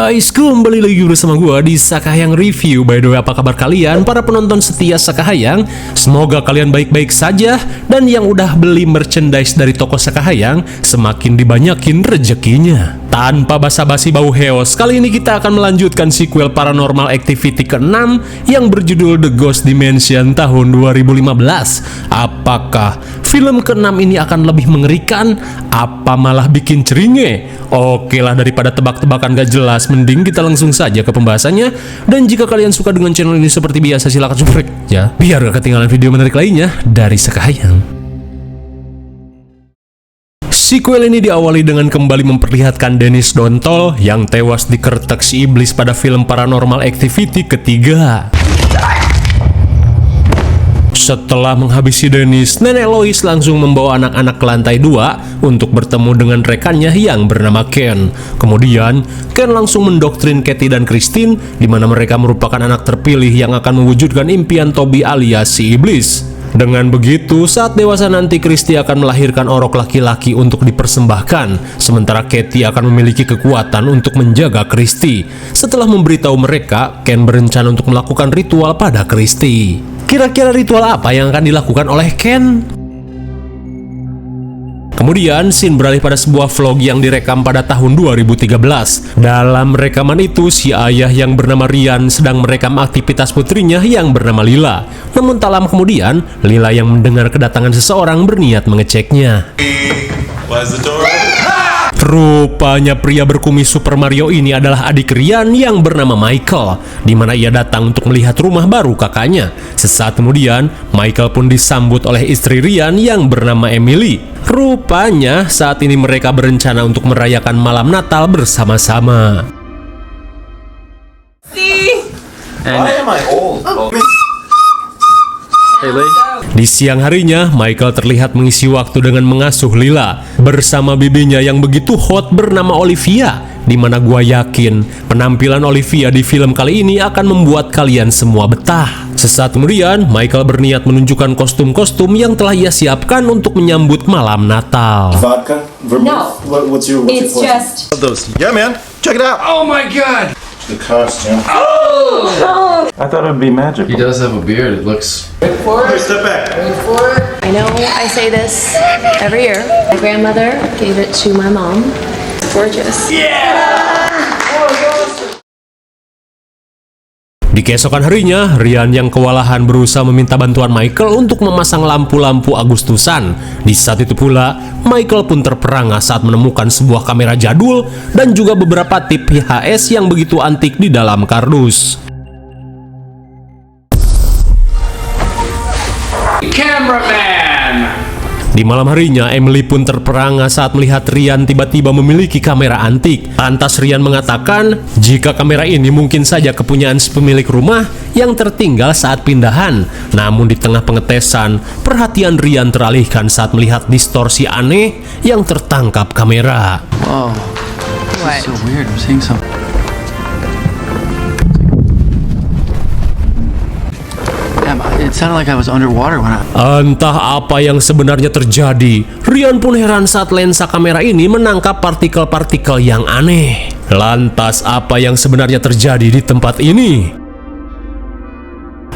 guys, kembali lagi bersama gua di Sakahayang Review. By the way, apa kabar kalian para penonton setia Sakahayang? Semoga kalian baik-baik saja. Dan yang udah beli merchandise dari toko Sakahayang, semakin dibanyakin rezekinya. Tanpa basa-basi bau heos, kali ini kita akan melanjutkan sequel Paranormal Activity ke-6 yang berjudul The Ghost Dimension tahun 2015. Apakah film ke-6 ini akan lebih mengerikan? Apa malah bikin ceringe? Oke lah, daripada tebak-tebakan gak jelas, mending kita langsung saja ke pembahasannya. Dan jika kalian suka dengan channel ini seperti biasa, silahkan subscribe ya, biar gak ketinggalan video menarik lainnya dari Sakahayang. Sequel ini diawali dengan kembali memperlihatkan Dennis Dontol yang tewas dikertek si iblis pada film Paranormal Activity ketiga. Setelah menghabisi Dennis, Nenek Lois langsung membawa anak-anak ke lantai 2 untuk bertemu dengan rekannya yang bernama Ken. Kemudian, Ken langsung mendoktrin Katie dan Christine, di mana mereka merupakan anak terpilih yang akan mewujudkan impian Toby alias si iblis. Dengan begitu, saat dewasa nanti Christy akan melahirkan orok laki-laki untuk dipersembahkan, sementara Katie akan memiliki kekuatan untuk menjaga Christy. Setelah memberitahu mereka, Ken berencana untuk melakukan ritual pada Christy. Kira-kira ritual apa yang akan dilakukan oleh Ken? Kemudian, scene beralih pada sebuah vlog yang direkam pada tahun 2013. Dalam rekaman itu, si ayah yang bernama Ryan sedang merekam aktivitas putrinya yang bernama Lila. Namun tak lama kemudian, Lila yang mendengar kedatangan seseorang berniat mengeceknya. Rupanya pria berkumis Super Mario ini adalah adik Ryan yang bernama Michael, di mana ia datang untuk melihat rumah baru kakaknya. Sesaat kemudian, Michael pun disambut oleh istri Ryan yang bernama Emily. Rupanya saat ini mereka berencana untuk merayakan malam Natal bersama-sama. Di siang harinya, Michael terlihat mengisi waktu dengan mengasuh Lila bersama bibinya yang begitu hot bernama Olivia, di mana gua yakin penampilan Olivia di film kali ini akan membuat kalian semua betah. Sesaat kemudian, Michael berniat menunjukkan kostum-kostum yang telah ia siapkan untuk menyambut malam Natal. Vodka? Vermouth? No. What's your It's pleasure? just. Those. Yeah, man. Check it out. Oh my god! The costume. I thought it'd be magical. He does have a beard. It looks. Hey, step back. I know I say this every year. My grandmother gave it to my mom. It's gorgeous. Di keesokan harinya, Ryan yang kewalahan berusaha meminta bantuan Michael untuk memasang lampu-lampu Agustusan. Di saat itu pula, Michael pun terperangah saat menemukan sebuah kamera jadul dan juga beberapa tip VHS yang begitu antik di dalam kardus. Cameraman! Di malam harinya, Emily pun terperangah saat melihat Ryan tiba-tiba memiliki kamera antik. Lantas Ryan mengatakan, jika kamera ini mungkin saja kepunyaan si pemilik rumah yang tertinggal saat pindahan. Namun di tengah pengetesan, perhatian Ryan teralihkan saat melihat distorsi aneh yang tertangkap kamera. Whoa. What? So weird. I'm seeing something. It sounded like I was underwater when I. Entah apa yang sebenarnya terjadi. Ryan pun heran saat lensa kamera ini menangkap partikel-partikel yang aneh. Lantas apa yang sebenarnya terjadi di tempat ini?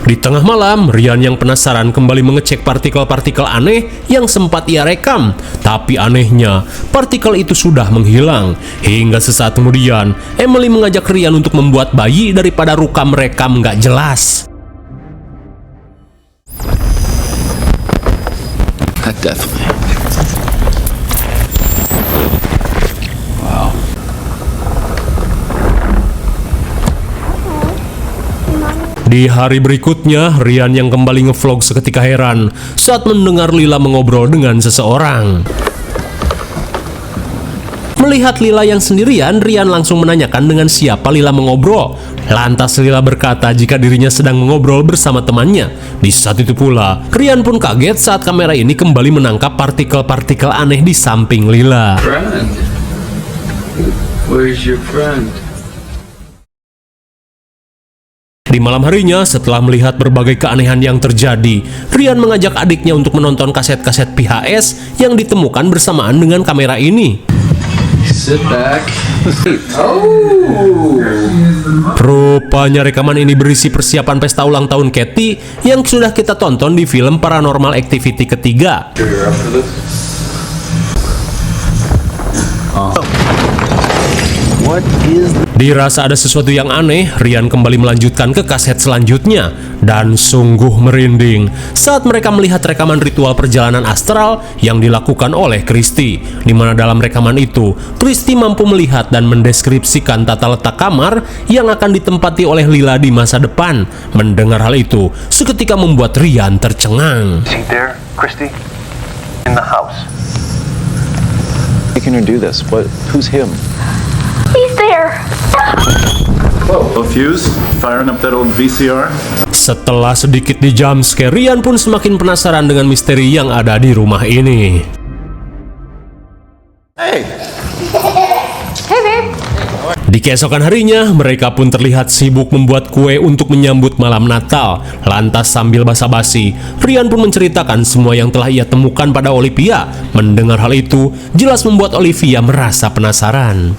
Di tengah malam, Ryan yang penasaran kembali mengecek partikel-partikel aneh yang sempat ia rekam. Tapi anehnya, partikel itu sudah menghilang. Hingga sesaat kemudian, Emily mengajak Ryan untuk membuat bayi daripada rekam nggak jelas. Definitely. Wow. Di hari berikutnya, Ryan yang kembali ngevlog seketika heran saat mendengar Lila mengobrol dengan seseorang. Melihat Lila yang sendirian, Ryan langsung menanyakan dengan siapa Lila mengobrol. Lantas Lila berkata jika dirinya sedang mengobrol bersama temannya. Di saat itu pula, Ryan pun kaget saat kamera ini kembali menangkap partikel-partikel aneh di samping Lila. Friend. Where's your friend? Di malam harinya, setelah melihat berbagai keanehan yang terjadi, Ryan mengajak adiknya untuk menonton kaset-kaset VHS yang ditemukan bersamaan dengan kamera ini. Sit back. Oh, Rupanya rekaman ini berisi persiapan pesta ulang tahun Katie yang sudah kita tonton di film Paranormal Activity ketiga. Dirasa ada sesuatu yang aneh, Ryan kembali melanjutkan ke kaset selanjutnya dan sungguh merinding saat mereka melihat rekaman ritual perjalanan astral yang dilakukan oleh Christy, di mana dalam rekaman itu Christy mampu melihat dan mendeskripsikan tata letak kamar yang akan ditempati oleh Lila di masa depan. Mendengar hal itu seketika membuat Ryan tercengang. See there, Christy? In the house. Making her do this. Who's him? He's there. A fuse, firing up that old VCR. Setelah sedikit di jumpscare, Ryan pun semakin penasaran dengan misteri yang ada di rumah ini. Hey, Hey, babe. Di keesokan harinya, mereka pun terlihat sibuk membuat kue untuk menyambut malam Natal. Lantas sambil basa-basi, Ryan pun menceritakan semua yang telah ia temukan pada Olivia. Mendengar hal itu, jelas membuat Olivia merasa penasaran.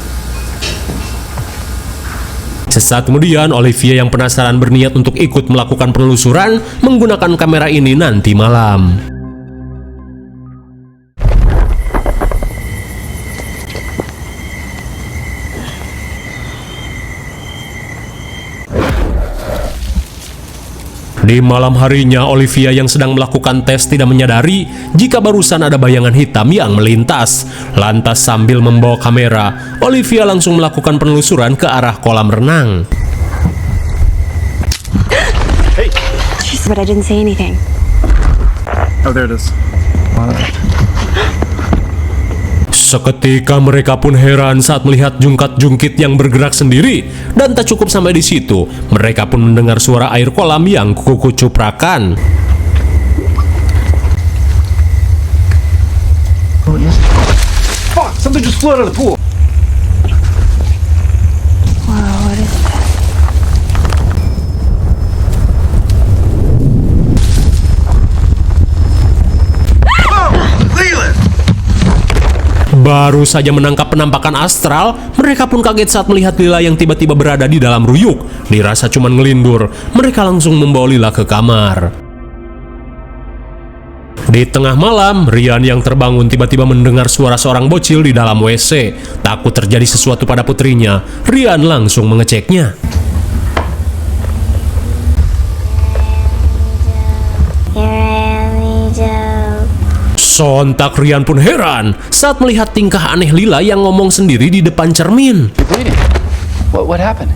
Sesaat kemudian, Olivia yang penasaran berniat untuk ikut melakukan penelusuran menggunakan kamera ini nanti malam. Di malam harinya, Olivia yang sedang melakukan tes tidak menyadari jika barusan ada bayangan hitam yang melintas. Lantas sambil membawa kamera, Olivia langsung melakukan penelusuran ke arah kolam renang. But I didn't say anything. oh there it is. Seketika mereka pun heran saat melihat jungkat-jungkit yang bergerak sendiri. Dan tak cukup sampai di situ, mereka pun mendengar suara air kolam yang kukucuprakan. Fuck! Something just flew out of the pool. Baru saja menangkap penampakan astral, mereka pun kaget saat melihat Lila yang tiba-tiba berada di dalam ruyuk. Dirasa cuman ngelindur, mereka langsung membawa Lila ke kamar. Di tengah malam, Ryan yang terbangun tiba-tiba mendengar suara seorang bocil di dalam WC. Takut terjadi sesuatu pada putrinya, Ryan langsung mengeceknya. Sontak Ryan pun heran saat melihat tingkah aneh Lila yang ngomong sendiri di depan cermin. You're bleeding. What happened?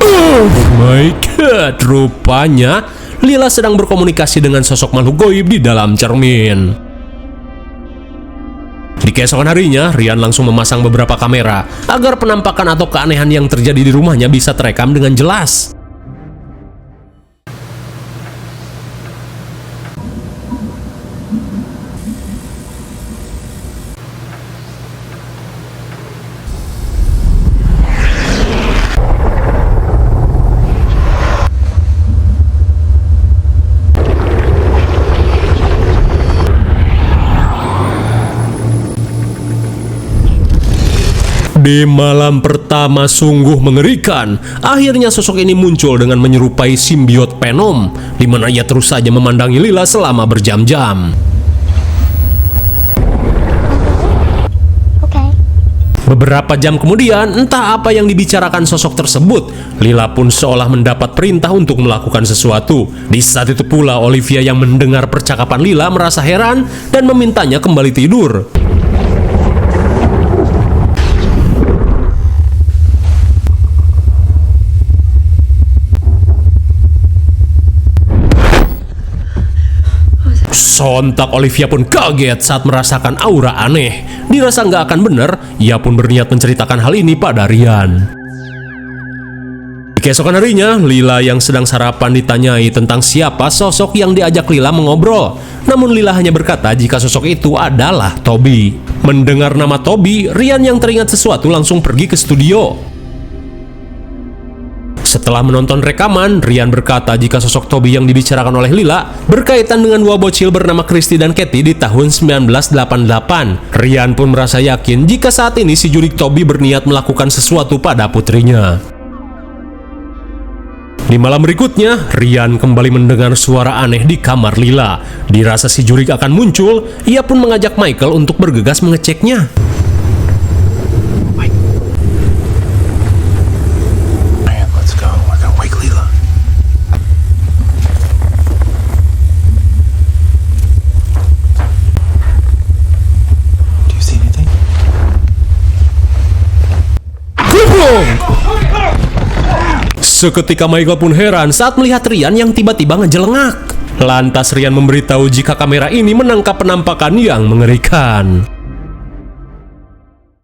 Oh my god, rupanya Lila sedang berkomunikasi dengan sosok makhluk goib di dalam cermin. Di keesokan harinya, Ryan langsung memasang beberapa kamera agar penampakan atau keanehan yang terjadi di rumahnya bisa terekam dengan jelas. Di malam pertama sungguh mengerikan. Akhirnya sosok ini muncul dengan menyerupai simbiot Venom, di mana ia terus saja memandangi Lila selama berjam-jam. Beberapa jam kemudian, entah apa yang dibicarakan sosok tersebut, Lila pun seolah mendapat perintah untuk melakukan sesuatu. Di saat itu pula, Olivia yang mendengar percakapan Lila merasa heran dan memintanya kembali tidur. Sontak Olivia pun kaget saat merasakan aura aneh. Dirasa nggak akan bener, ia pun berniat menceritakan hal ini pada Ryan. Di keesokan harinya, Lila yang sedang sarapan ditanyai tentang siapa sosok yang diajak Lila mengobrol. Namun Lila hanya berkata jika sosok itu adalah Toby. Mendengar nama Toby, Ryan yang teringat sesuatu langsung pergi ke studio. Setelah menonton rekaman, Ryan berkata jika sosok Toby yang dibicarakan oleh Lila berkaitan dengan dua bocil bernama Christy dan Katie di tahun 1988. Ryan pun merasa yakin jika saat ini si jurik Toby berniat melakukan sesuatu pada putrinya. Di malam berikutnya, Ryan kembali mendengar suara aneh di kamar Lila. Dirasa si jurik akan muncul, ia pun mengajak Michael untuk bergegas mengeceknya. Seketika Michael pun heran saat melihat Ryan yang tiba-tiba ngejelengak. Lantas Ryan memberitahu jika kamera ini menangkap penampakan yang mengerikan.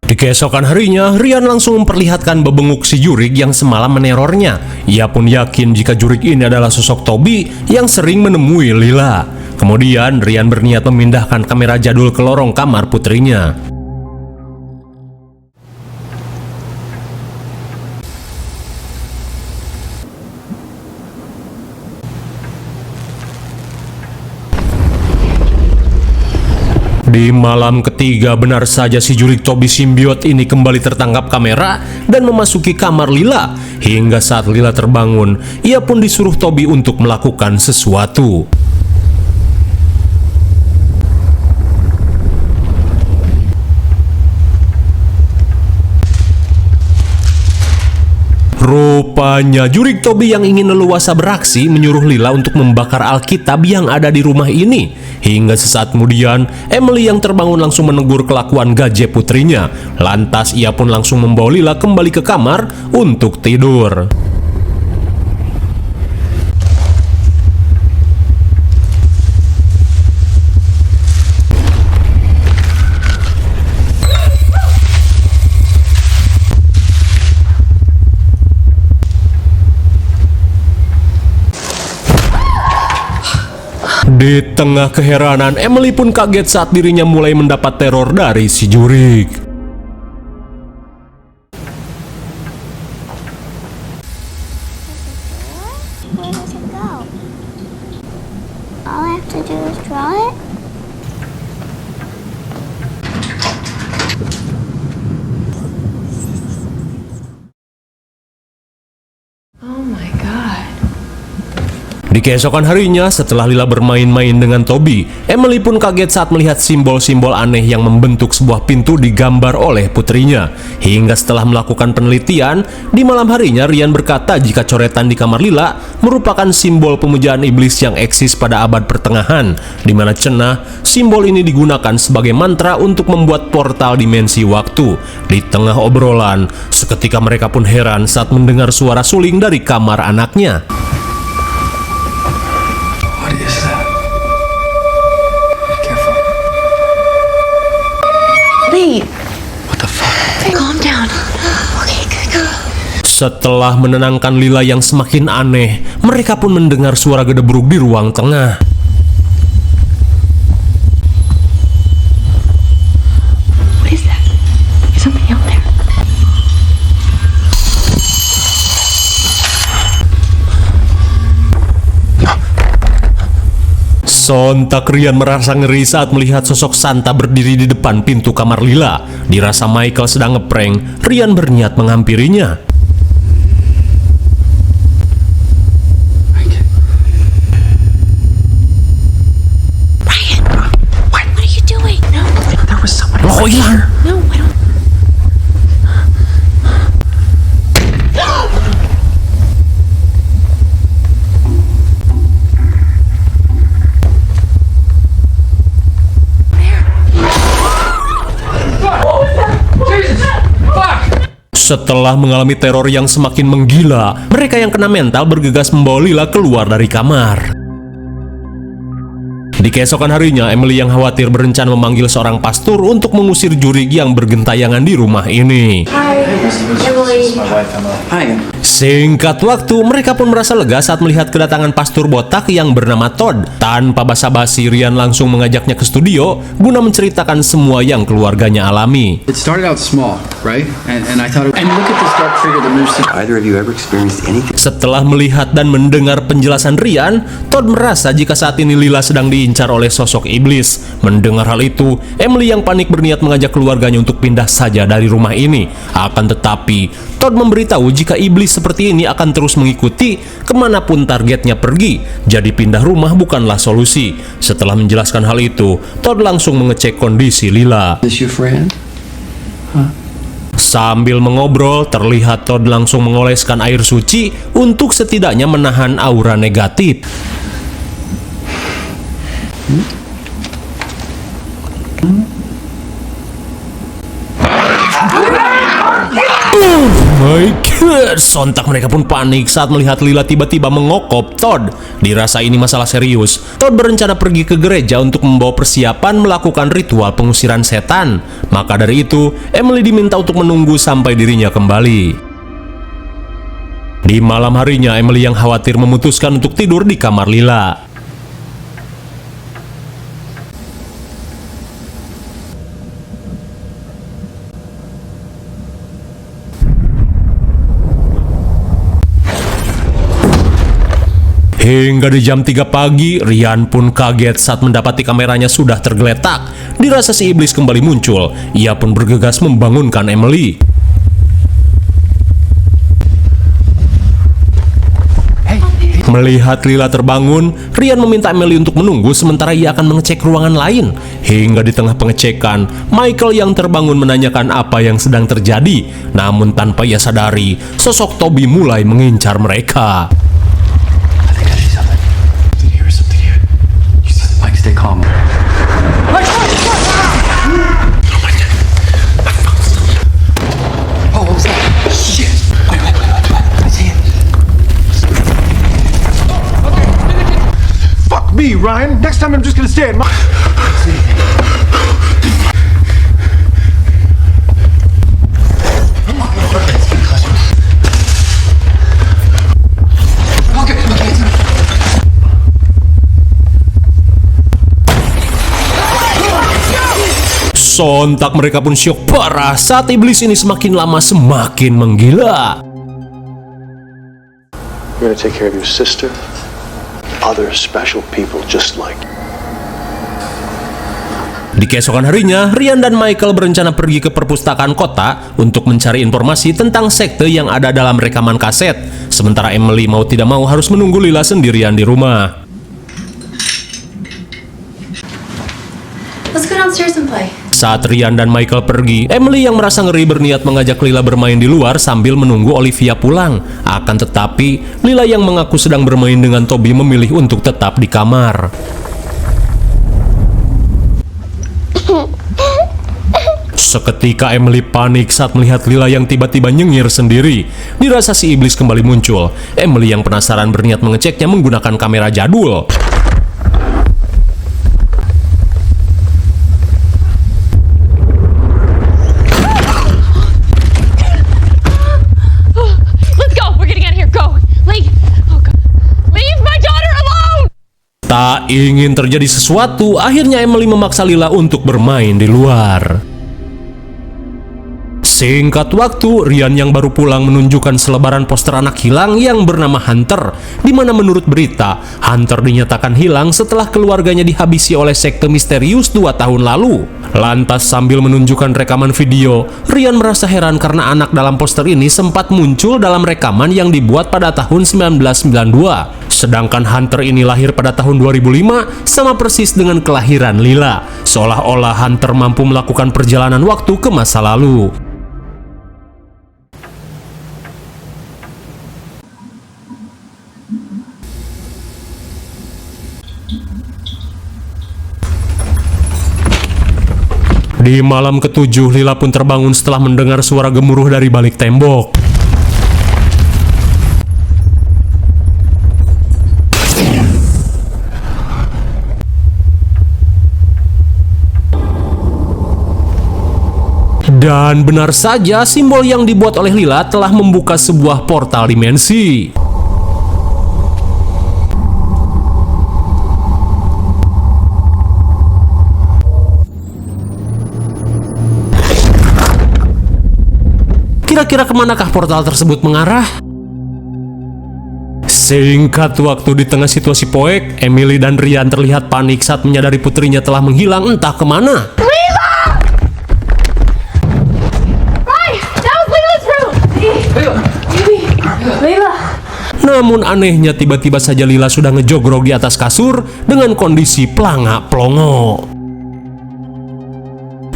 Di keesokan harinya, Ryan langsung memperlihatkan bebenguk si jurik yang semalam menerornya. Ia pun yakin jika jurik ini adalah sosok Toby yang sering menemui Lila. Kemudian Ryan berniat memindahkan kamera jadul ke lorong kamar putrinya. Di malam ketiga, benar saja si jurik Toby simbiot ini kembali tertangkap kamera dan memasuki kamar Lila. Hingga saat Lila terbangun, ia pun disuruh Toby untuk melakukan sesuatu. Rupanya jurik Toby yang ingin leluasa beraksi menyuruh Lila untuk membakar Alkitab yang ada di rumah ini. Hingga sesaat kemudian, Emily yang terbangun langsung menegur kelakuan gaje putrinya. Lantas ia pun langsung membawa Lila kembali ke kamar untuk tidur. Di tengah keheranan, Emily pun kaget saat dirinya mulai mendapat teror dari si jurik. Where does it go? All I have to do is draw it? Oh my God. Di keesokan harinya, setelah Lila bermain-main dengan Toby, Emily pun kaget saat melihat simbol-simbol aneh yang membentuk sebuah pintu digambar oleh putrinya. Hingga setelah melakukan penelitian, di malam harinya Ryan berkata jika coretan di kamar Lila merupakan simbol pemujaan iblis yang eksis pada abad pertengahan, di mana cenah simbol ini digunakan sebagai mantra untuk membuat portal dimensi waktu. Di tengah obrolan, seketika mereka pun heran saat mendengar suara suling dari kamar anaknya. Wait. What the fuck? Calm down. Okay, good girl. Setelah menenangkan Lila yang semakin aneh, mereka pun mendengar suara gedebruk di ruang tengah. What is that? There's something out there. Sontak Ryan merasa ngeri saat melihat sosok Santa berdiri di depan pintu kamar Lila. Dirasa Michael sedang ngeprank, Ryan berniat menghampirinya. Ryan, what are you doing? No. There was somebody. Loh, kok hilang? No, I don't. Setelah mengalami teror yang semakin menggila, mereka yang kena mental bergegas membawa Lila keluar dari kamar. Di keesokan harinya, Emily yang khawatir berencana memanggil seorang pastor untuk mengusir jurik yang bergentayangan di rumah ini. Hi, Emily. My wife, Emily. Hi. Singkat waktu, mereka pun merasa lega saat melihat kedatangan pastor botak yang bernama Todd. Tanpa basa-basi, Ryan langsung mengajaknya ke studio guna menceritakan semua yang keluarganya alami. It started out small, right? And I thought, and look at this dark figure that moves. Either of you ever experienced anything? Setelah melihat dan mendengar penjelasan Ryan, Todd merasa jika saat ini Lila sedang diincar oleh sosok iblis. Mendengar hal itu, Emily yang panik berniat mengajak keluarganya untuk pindah saja dari rumah ini. Akan tetapi, Todd memberitahu jika iblis seperti ini akan terus mengikuti kemanapun targetnya pergi. Jadi pindah rumah bukanlah solusi. Setelah menjelaskan hal itu, Todd langsung mengecek kondisi Lila. Is your friend? Sambil mengobrol, terlihat Todd langsung mengoleskan air suci untuk setidaknya menahan aura negatif. My God, sontak mereka pun panik saat melihat Lila tiba-tiba mengokop Todd. Dirasa ini masalah serius, Todd berencana pergi ke gereja untuk membawa persiapan melakukan ritual pengusiran setan. Maka dari itu, Emily diminta untuk menunggu sampai dirinya kembali. Di malam harinya, Emily yang khawatir memutuskan untuk tidur di kamar Lila. Hingga di jam 3 pagi, Ryan pun kaget saat mendapati kameranya sudah tergeletak. Dirasa si iblis kembali muncul, ia pun bergegas membangunkan Emily. Melihat Lila terbangun, Ryan meminta Emily untuk menunggu sementara ia akan mengecek ruangan lain. Hingga di tengah pengecekan, Michael yang terbangun menanyakan apa yang sedang terjadi. Namun tanpa ia sadari, sosok Toby mulai mengincar mereka. Stay calm. Oh, what was that? Shit! Wait. I see it. Fuck me, Ryan. Next time I'm just gonna stay in my... Sontak mereka pun syok parah saat iblis ini semakin lama semakin menggila. We're gonna take care of your sister, other special people just like you. Di keesokan harinya, Ryan dan Michael berencana pergi ke perpustakaan kota untuk mencari informasi tentang sekte yang ada dalam rekaman kaset. Sementara Emily mau tidak mau harus menunggu Lila sendirian di rumah. Let's go downstairs and play. Saat Ryan dan Michael pergi, Emily yang merasa ngeri berniat mengajak Lila bermain di luar sambil menunggu Olivia pulang. Akan tetapi, Lila yang mengaku sedang bermain dengan Toby memilih untuk tetap di kamar. Seketika Emily panik saat melihat Lila yang tiba-tiba nyengir sendiri. Dirasa si iblis kembali muncul. Emily yang penasaran berniat mengeceknya menggunakan kamera jadul. Tak ingin terjadi sesuatu, akhirnya Emily memaksa Lila untuk bermain di luar. Singkat waktu, Ryan yang baru pulang menunjukkan selebaran poster anak hilang yang bernama Hunter, di mana menurut berita, Hunter dinyatakan hilang setelah keluarganya dihabisi oleh sekte misterius 2 tahun lalu. Lantas sambil menunjukkan rekaman video, Ryan merasa heran karena anak dalam poster ini sempat muncul dalam rekaman yang dibuat pada tahun 1992. Sedangkan Hunter ini lahir pada tahun 2005, sama persis dengan kelahiran Lila. Seolah-olah Hunter mampu melakukan perjalanan waktu ke masa lalu. Di malam ke-7, Lila pun terbangun setelah mendengar suara gemuruh dari balik tembok. Dan benar saja, simbol yang dibuat oleh Lila telah membuka sebuah portal dimensi. Kira-kira kemanakah portal tersebut mengarah? Singkat waktu di tengah situasi poek, Emily dan Ryan terlihat panik saat menyadari putrinya telah menghilang entah kemana. Namun anehnya tiba-tiba saja Lila sudah ngejogrok di atas kasur dengan kondisi pelangak-pelongo.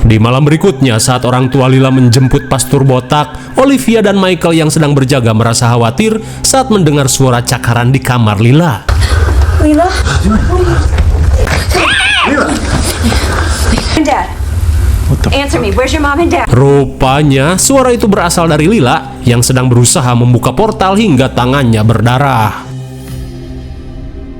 Di malam berikutnya, saat orang tua Lila menjemput pastur botak, Olivia dan Michael yang sedang berjaga merasa khawatir saat mendengar suara cakaran di kamar Lila. Lila? Dad. Answer me. Where's your mom and dad? Rupanya, suara itu berasal dari Lila yang sedang berusaha membuka portal hingga tangannya berdarah.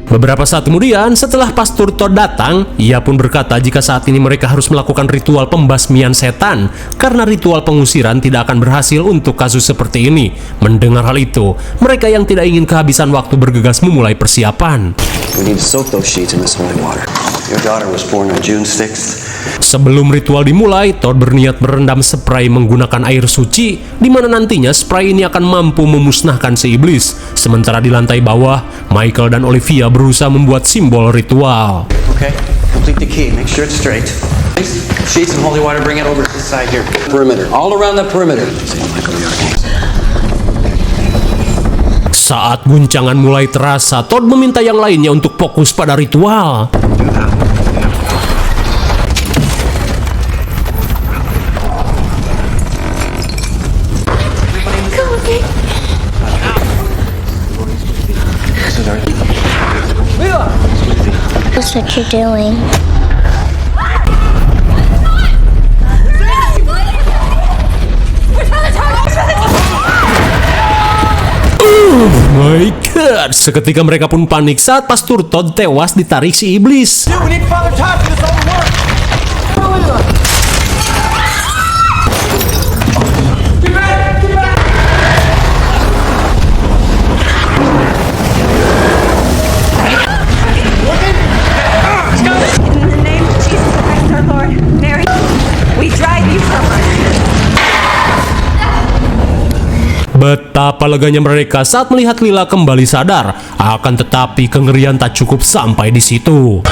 Beberapa saat kemudian, setelah Pastor Todd datang, ia pun berkata jika saat ini mereka harus melakukan ritual pembasmian setan karena ritual pengusiran tidak akan berhasil untuk kasus seperti ini. Mendengar hal itu, mereka yang tidak ingin kehabisan waktu bergegas memulai persiapan. We need to soak those sheets in this holy water. Your daughter was born on June 6th. Sebelum ritual dimulai, Todd berniat merendam spray menggunakan air suci, di mana nantinya spray ini akan mampu memusnahkan si iblis. Sementara di lantai bawah, Michael dan Olivia berusaha membuat simbol ritual. Okay, complete the key. Make sure it's straight. Sheets and holy water, bring it over to this side here. Perimeter, all around the perimeter. Saat guncangan mulai terasa, Todd meminta yang lainnya untuk fokus pada ritual. What's what you're doing? Oh my god, seketika mereka pun panik saat Pastor Todd tewas ditarik si iblis. Betapa leganya mereka saat melihat Lila kembali sadar. Akan tetapi kengerian tak cukup sampai di situ.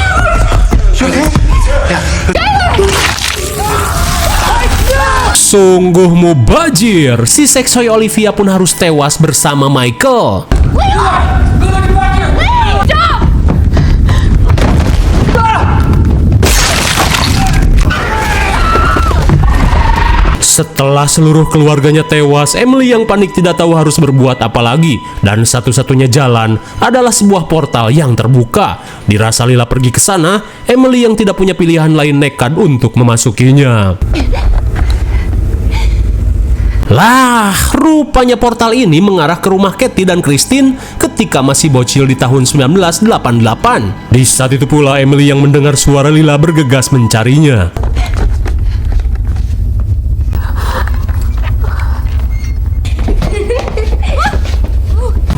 Sungguh mubazir, si seksoi Olivia pun harus tewas bersama Michael. Setelah seluruh keluarganya tewas, Emily yang panik tidak tahu harus berbuat apa lagi. Dan satu-satunya jalan adalah sebuah portal yang terbuka. Dirasa Lila pergi ke sana, Emily yang tidak punya pilihan lain nekat untuk memasukinya. Lah, rupanya portal ini mengarah ke rumah Katie dan Christine ketika masih bocil di tahun 1988. Di saat itu pula Emily yang mendengar suara Lila bergegas mencarinya.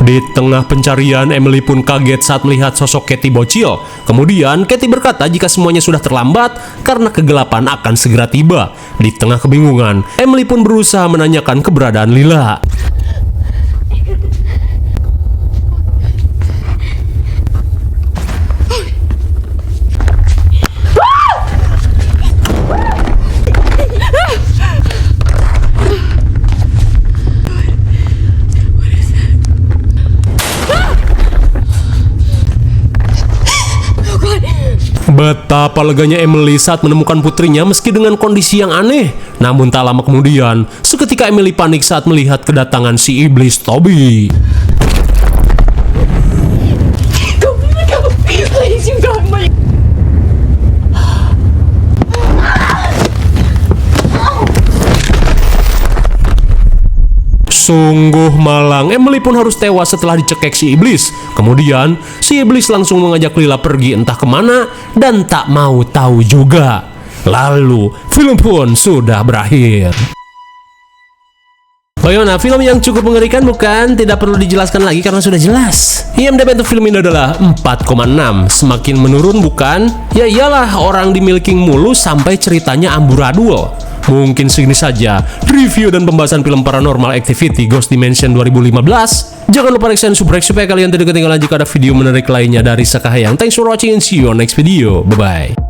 Di tengah pencarian, Emily pun kaget saat melihat sosok Katie bocil. Kemudian, Katie berkata jika semuanya sudah terlambat karena kegelapan akan segera tiba. Di tengah kebingungan, Emily pun berusaha menanyakan keberadaan Lila. Betapa leganya Emily saat menemukan putrinya meski dengan kondisi yang aneh. Namun tak lama kemudian, seketika Emily panik saat melihat kedatangan si iblis Toby. Sungguh malang, Emily pun harus tewas setelah dicekek si iblis. Kemudian, si iblis langsung mengajak Lila pergi entah kemana dan tak mau tahu juga. Lalu, film pun sudah berakhir. Bagaimana, film yang cukup mengerikan bukan? Tidak perlu dijelaskan lagi karena sudah jelas. IMDb untuk film ini adalah 4,6. Semakin menurun bukan? Ya iyalah, orang di milking mulu sampai ceritanya amburadul. Mungkin segini saja review dan pembahasan film Paranormal Activity Ghost Dimension 2015. Jangan lupa like dan subscribe supaya kalian tidak ketinggalan jika ada video menarik lainnya dari Sakahayang. Thanks for watching and see you on next video. Bye-bye.